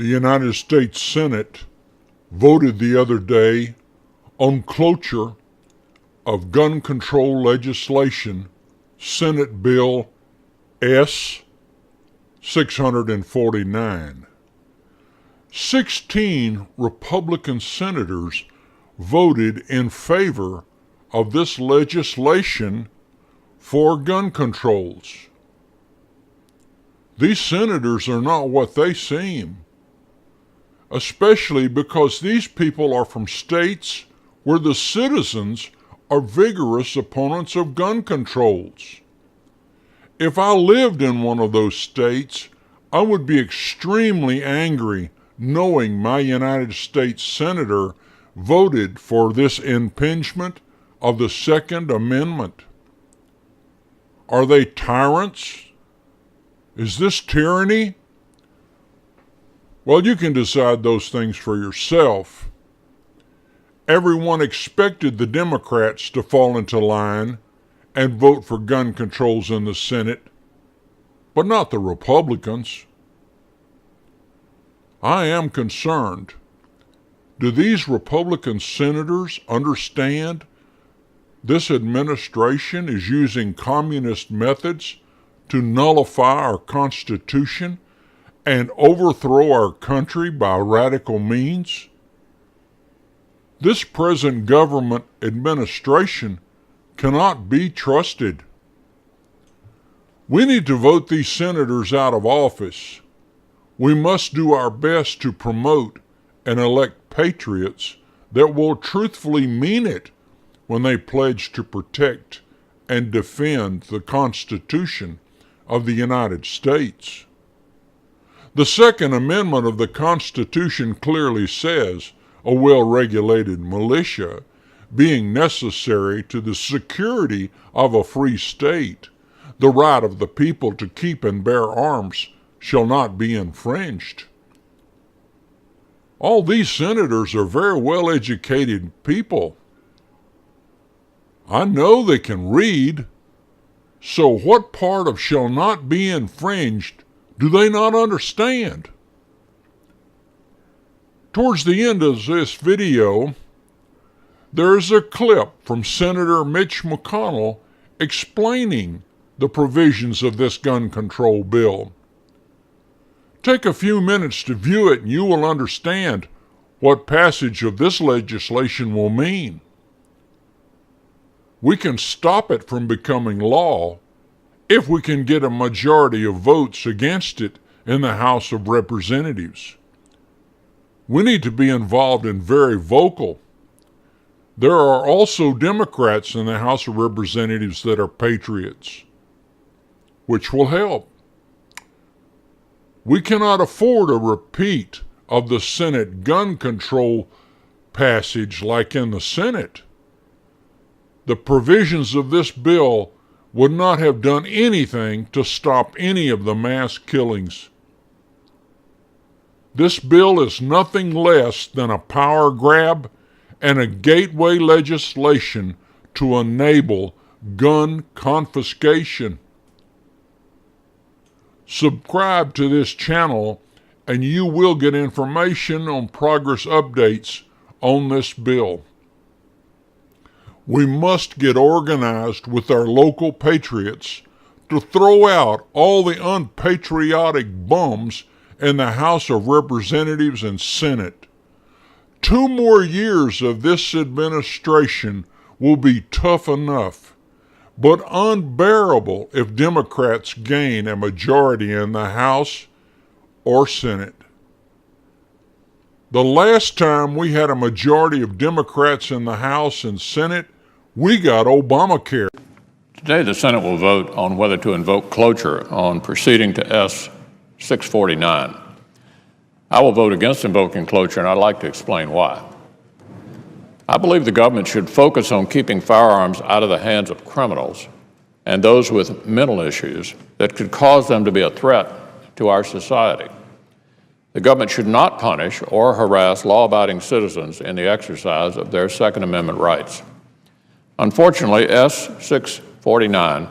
The United States Senate voted the other day on cloture of gun control legislation, Senate Bill S. 649. 16 Republican senators voted in favor of this legislation for gun controls. These senators are not what they seem, especially because these people are from states where the citizens are vigorous opponents of gun controls. If I lived in one of those states, I would be extremely angry knowing my United States Senator voted for this impingement of the Second Amendment. Are they tyrants? Is this tyranny? Well, you can decide those things for yourself. Everyone expected the Democrats to fall into line and vote for gun controls in the Senate, but not the Republicans. I am concerned. Do these Republican senators understand this administration is using communist methods to nullify our Constitution and overthrow our country by radical means? This present government administration cannot be trusted. We need to vote these senators out of office. We must do our best to promote and elect patriots that will truthfully mean it when they pledge to protect and defend the Constitution of the United States. The Second Amendment of the Constitution clearly says a well-regulated militia being necessary to the security of a free state, the right of the people to keep and bear arms shall not be infringed. All these senators are very well-educated people. I know they can read, so what part of shall not be infringed do they not understand? Towards the end of this video, there is a clip from Senator Mitch McConnell explaining the provisions of this gun control bill. Take a few minutes to view it and you will understand what passage of this legislation will mean. We can stop it from becoming law if we can get a majority of votes against it in the House of Representatives. We need to be involved and very vocal. There are also Democrats in the House of Representatives that are patriots, which will help. We cannot afford a repeat of the Senate gun control passage like in the Senate. The provisions of this bill would not have done anything to stop any of the mass killings. This bill is nothing less than a power grab and a gateway legislation to enable gun confiscation. Subscribe to this channel and you will get information on progress updates on this bill. We must get organized with our local patriots to throw out all the unpatriotic bums in the House of Representatives and Senate. 2 more years of this administration will be tough enough, but unbearable if Democrats gain a majority in the House or Senate. The last time we had a majority of Democrats in the House and Senate, we got Obamacare. Today, the Senate will vote on whether to invoke cloture on proceeding to S. 649. I will vote against invoking cloture, and I'd like to explain why. I believe the government should focus on keeping firearms out of the hands of criminals and those with mental issues that could cause them to be a threat to our society. The government should not punish or harass law-abiding citizens in the exercise of their Second Amendment rights. Unfortunately, S. 649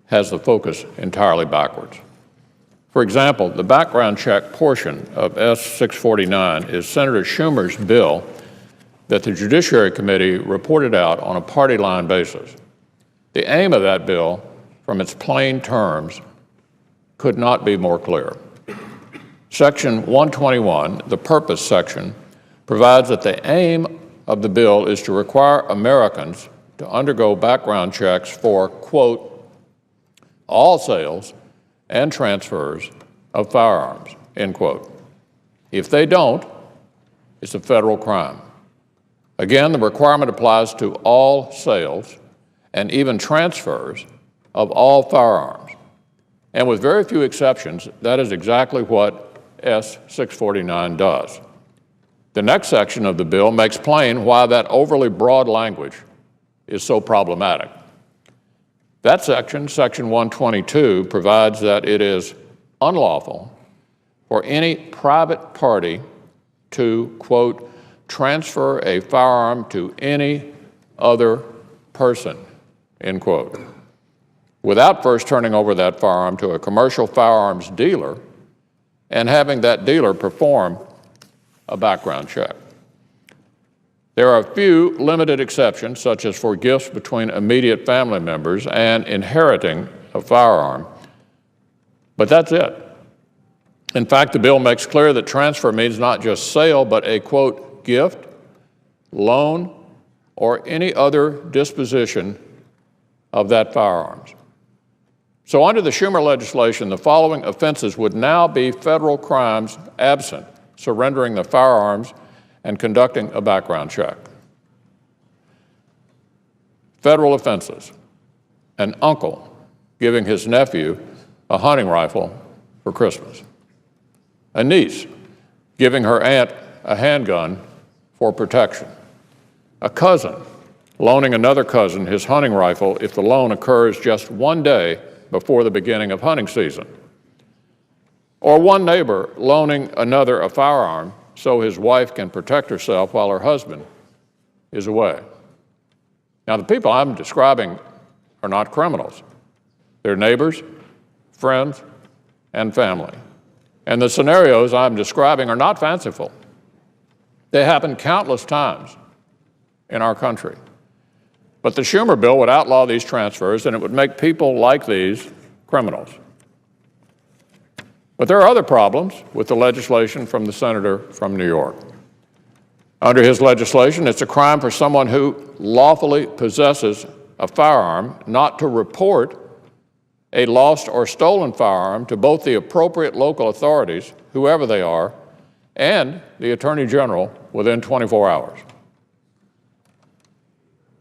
has the focus entirely backwards. For example, the background check portion of S-649 is Senator Schumer's bill that the Judiciary Committee reported out on a party line basis. The aim of that bill, from its plain terms, could not be more clear. Section 121, the purpose section, provides that the aim of the bill is to require Americans to undergo background checks for, quote, all sales and transfers of firearms, end quote. If they don't, it's a federal crime. Again, the requirement applies to all sales and even transfers of all firearms. And with very few exceptions, that is exactly what S-649 does. The next section of the bill makes plain why that overly broad language is so problematic. That section, Section 122, provides that it is unlawful for any private party to, quote, transfer a firearm to any other person, end quote, without first turning over that firearm to a commercial firearms dealer and having that dealer perform a background check. There are a few limited exceptions, such as for gifts between immediate family members and inheriting a firearm, but that's it. In fact, the bill makes clear that transfer means not just sale, but a, quote, gift, loan, or any other disposition of that firearms. So under the Schumer legislation, the following offenses would now be federal crimes absent surrendering the firearms and conducting a background check. Federal offenses: an uncle giving his nephew a hunting rifle for Christmas, a niece giving her aunt a handgun for protection, a cousin loaning another cousin his hunting rifle if the loan occurs just one day before the beginning of hunting season, or one neighbor loaning another a firearm so his wife can protect herself while her husband is away. Now, the people I'm describing are not criminals. They're neighbors, friends, and family. And the scenarios I'm describing are not fanciful. They happen countless times in our country. But the Schumer bill would outlaw these transfers, and it would make people like these criminals. But there are other problems with the legislation from the senator from New York. Under his legislation, it's a crime for someone who lawfully possesses a firearm not to report a lost or stolen firearm to both the appropriate local authorities, whoever they are, and the Attorney General within 24 hours.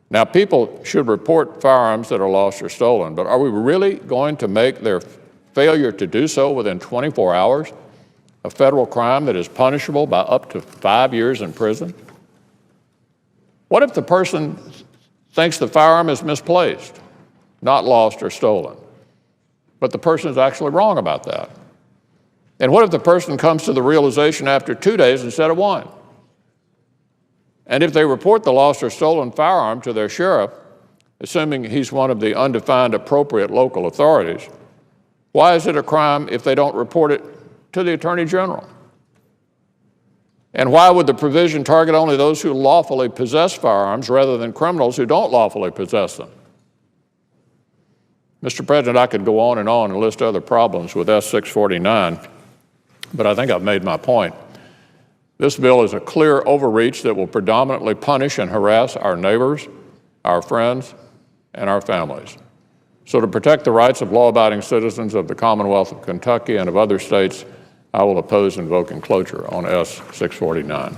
Now, people should report firearms that are lost or stolen, but are we really going to make their failure to do so within 24 hours a federal crime that is punishable by up to 5 years in prison? What if the person thinks the firearm is misplaced, not lost or stolen, but the person is actually wrong about that? And what if the person comes to the realization after 2 days instead of 1? And if they report the lost or stolen firearm to their sheriff, assuming he's one of the undefined appropriate local authorities, why is it a crime if they don't report it to the Attorney General? And why would the provision target only those who lawfully possess firearms rather than criminals who don't lawfully possess them? Mr. President, I could go on and list other problems with S-649, but I think I've made my point. This bill is a clear overreach that will predominantly punish and harass our neighbors, our friends, and our families. So to protect the rights of law-abiding citizens of the Commonwealth of Kentucky and of other states, I will oppose invoking cloture on S-649.